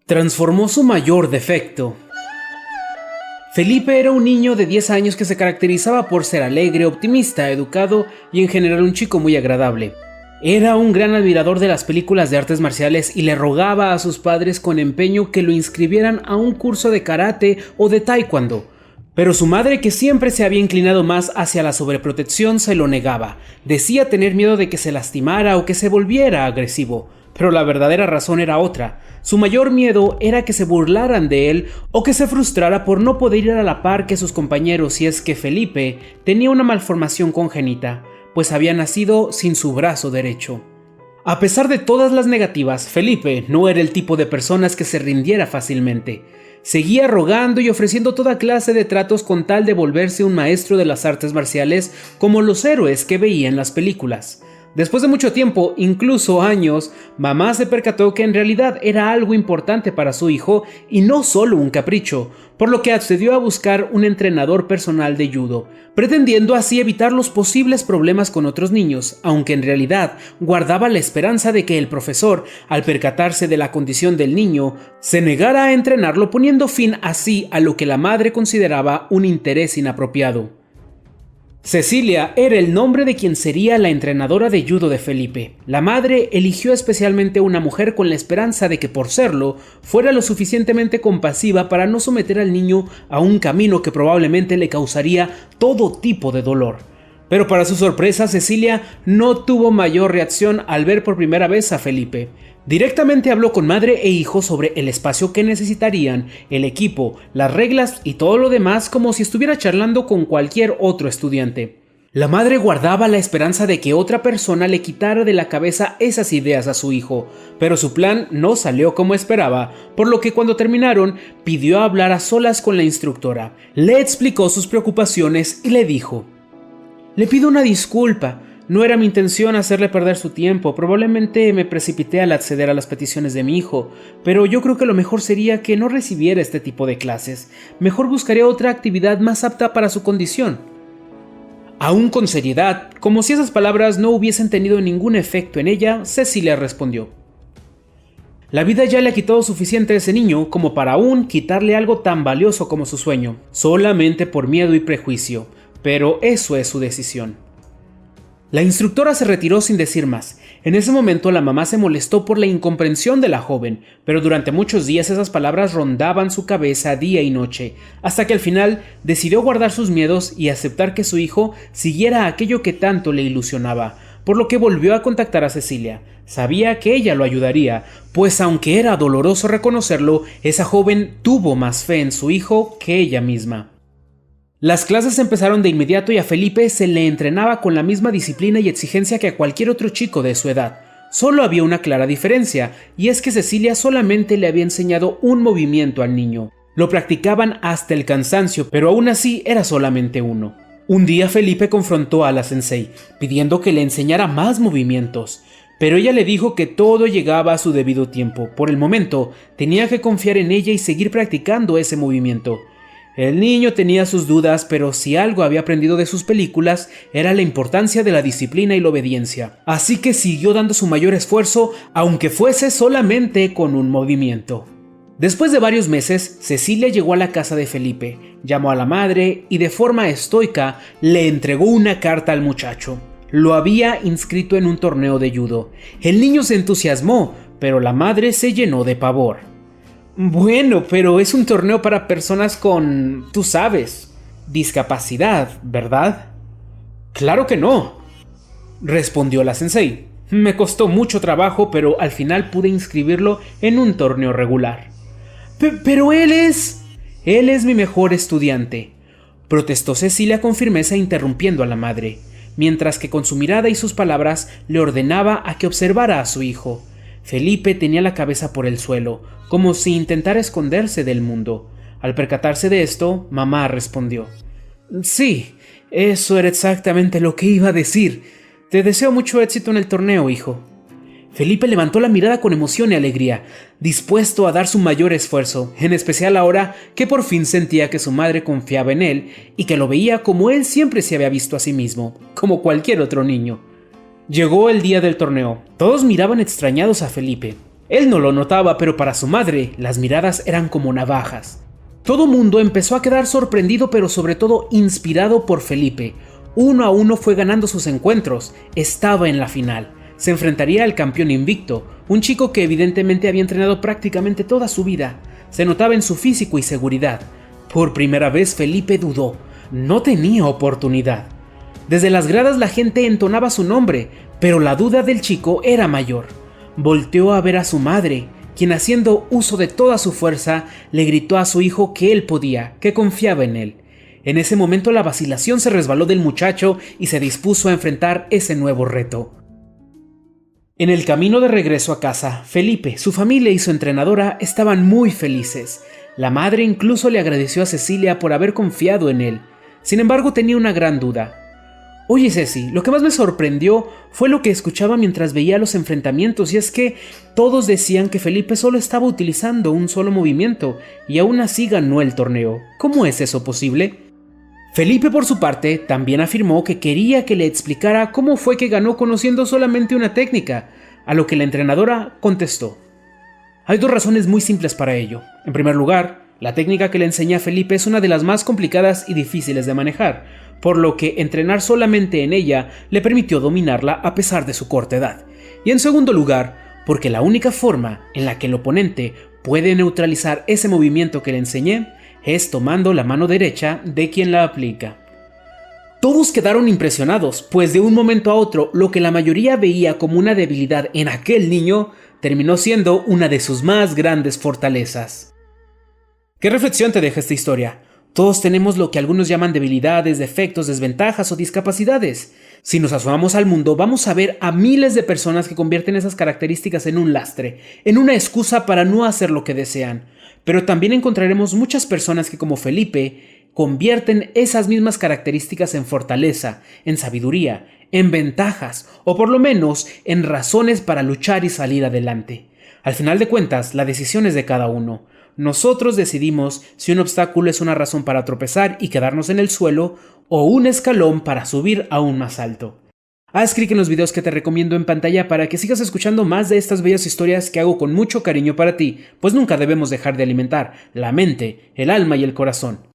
Transformó su mayor defecto. Felipe era un niño de 10 años que se caracterizaba por ser alegre, optimista, educado y en general un chico muy agradable. Era un gran admirador de las películas de artes marciales y le rogaba a sus padres con empeño que lo inscribieran a un curso de karate o de taekwondo. Pero su madre, que siempre se había inclinado más hacia la sobreprotección, se lo negaba. Decía tener miedo de que se lastimara o que se volviera agresivo. Pero la verdadera razón era otra. Su mayor miedo era que se burlaran de él o que se frustrara por no poder ir a la par que sus compañeros, y es que Felipe tenía una malformación congénita, pues había nacido sin su brazo derecho. A pesar de todas las negativas, Felipe no era el tipo de personas que se rindiera fácilmente. Seguía rogando y ofreciendo toda clase de tratos con tal de volverse un maestro de las artes marciales como los héroes que veía en las películas. Después de mucho tiempo, incluso años, mamá se percató que en realidad era algo importante para su hijo y no solo un capricho, por lo que accedió a buscar un entrenador personal de judo, pretendiendo así evitar los posibles problemas con otros niños, aunque en realidad guardaba la esperanza de que el profesor, al percatarse de la condición del niño, se negara a entrenarlo, poniendo fin así a lo que la madre consideraba un interés inapropiado. Cecilia era el nombre de quien sería la entrenadora de judo de Felipe. La madre eligió especialmente a una mujer con la esperanza de que, por serlo, fuera lo suficientemente compasiva para no someter al niño a un camino que probablemente le causaría todo tipo de dolor. Pero para su sorpresa, Cecilia no tuvo mayor reacción al ver por primera vez a Felipe. Directamente habló con madre e hijo sobre el espacio que necesitarían, el equipo, las reglas y todo lo demás, como si estuviera charlando con cualquier otro estudiante. La madre guardaba la esperanza de que otra persona le quitara de la cabeza esas ideas a su hijo, pero su plan no salió como esperaba, por lo que cuando terminaron pidió hablar a solas con la instructora. Le explicó sus preocupaciones y le dijo: «Le pido una disculpa. No era mi intención hacerle perder su tiempo, probablemente me precipité al acceder a las peticiones de mi hijo, pero yo creo que lo mejor sería que no recibiera este tipo de clases. Mejor buscaré otra actividad más apta para su condición». Aún con seriedad, como si esas palabras no hubiesen tenido ningún efecto en ella, Cecilia respondió: «La vida ya le ha quitado suficiente a ese niño como para aún quitarle algo tan valioso como su sueño, solamente por miedo y prejuicio, pero eso es su decisión». La instructora se retiró sin decir más. En ese momento la mamá se molestó por la incomprensión de la joven, pero durante muchos días esas palabras rondaban su cabeza día y noche, hasta que al final decidió guardar sus miedos y aceptar que su hijo siguiera aquello que tanto le ilusionaba, por lo que volvió a contactar a Cecilia. Sabía que ella lo ayudaría, pues aunque era doloroso reconocerlo, esa joven tuvo más fe en su hijo que ella misma. Las clases empezaron de inmediato y a Felipe se le entrenaba con la misma disciplina y exigencia que a cualquier otro chico de su edad. Solo había una clara diferencia, y es que Cecilia solamente le había enseñado un movimiento al niño. Lo practicaban hasta el cansancio, pero aún así era solamente uno. Un día Felipe confrontó a la sensei, pidiendo que le enseñara más movimientos, pero ella le dijo que todo llegaba a su debido tiempo. Por el momento, tenía que confiar en ella y seguir practicando ese movimiento. El niño tenía sus dudas, pero si algo había aprendido de sus películas era la importancia de la disciplina y la obediencia. Así que siguió dando su mayor esfuerzo, aunque fuese solamente con un movimiento. Después de varios meses, Cecilia llegó a la casa de Felipe, llamó a la madre y de forma estoica le entregó una carta al muchacho. Lo había inscrito en un torneo de judo. El niño se entusiasmó, pero la madre se llenó de pavor. «Bueno, pero es un torneo para personas con, tú sabes, discapacidad, ¿verdad?» «Claro que no», respondió la sensei. «Me costó mucho trabajo, pero al final pude inscribirlo en un torneo regular». «Pero él es mi mejor estudiante», protestó Cecilia con firmeza, interrumpiendo a la madre, mientras que con su mirada y sus palabras le ordenaba a que observara a su hijo. Felipe tenía la cabeza por el suelo, como si intentara esconderse del mundo. Al percatarse de esto, mamá respondió: «Sí, eso era exactamente lo que iba a decir. Te deseo mucho éxito en el torneo, hijo». Felipe levantó la mirada con emoción y alegría, dispuesto a dar su mayor esfuerzo, en especial ahora que por fin sentía que su madre confiaba en él y que lo veía como él siempre se había visto a sí mismo, como cualquier otro niño. Llegó el día del torneo. Todos miraban extrañados a Felipe. Él no lo notaba, pero para su madre las miradas eran como navajas. Todo mundo empezó a quedar sorprendido, pero sobre todo inspirado por Felipe. 1-1 fue ganando sus encuentros, estaba en la final. Se enfrentaría al campeón invicto, un chico que evidentemente había entrenado prácticamente toda su vida. Se notaba en su físico y seguridad. Por primera vez Felipe dudó, no tenía oportunidad. Desde las gradas la gente entonaba su nombre, pero la duda del chico era mayor. Volteó a ver a su madre, quien haciendo uso de toda su fuerza le gritó a su hijo que él podía, que confiaba en él. En ese momento la vacilación se resbaló del muchacho y se dispuso a enfrentar ese nuevo reto. En el camino de regreso a casa, Felipe, su familia y su entrenadora estaban muy felices. La madre incluso le agradeció a Cecilia por haber confiado en él. Sin embargo, tenía una gran duda. Oye Ceci, lo que más me sorprendió fue lo que escuchaba mientras veía los enfrentamientos, y es que todos decían que Felipe solo estaba utilizando un solo movimiento y aún así ganó el torneo. ¿Cómo es eso posible? Felipe, por su parte, también afirmó que quería que le explicara cómo fue que ganó conociendo solamente una técnica, a lo que la entrenadora contestó. Hay dos razones muy simples para ello. En primer lugar, la técnica que le enseñé a Felipe es una de las más complicadas y difíciles de manejar, por lo que entrenar solamente en ella le permitió dominarla a pesar de su corta edad. Y en segundo lugar, porque la única forma en la que el oponente puede neutralizar ese movimiento que le enseñé es tomando la mano derecha de quien la aplica. Todos quedaron impresionados, pues de un momento a otro lo que la mayoría veía como una debilidad en aquel niño terminó siendo una de sus más grandes fortalezas. ¿Qué reflexión te deja esta historia? Todos tenemos lo que algunos llaman debilidades, defectos, desventajas o discapacidades. Si nos asomamos al mundo, vamos a ver a miles de personas que convierten esas características en un lastre, en una excusa para no hacer lo que desean. Pero también encontraremos muchas personas que, como Felipe, convierten esas mismas características en fortaleza, en sabiduría, en ventajas, o por lo menos en razones para luchar y salir adelante. Al final de cuentas, la decisión es de cada uno. Nosotros decidimos si un obstáculo es una razón para tropezar y quedarnos en el suelo o un escalón para subir aún más alto. Haz clic en los videos que te recomiendo en pantalla para que sigas escuchando más de estas bellas historias que hago con mucho cariño para ti, pues nunca debemos dejar de alimentar la mente, el alma y el corazón.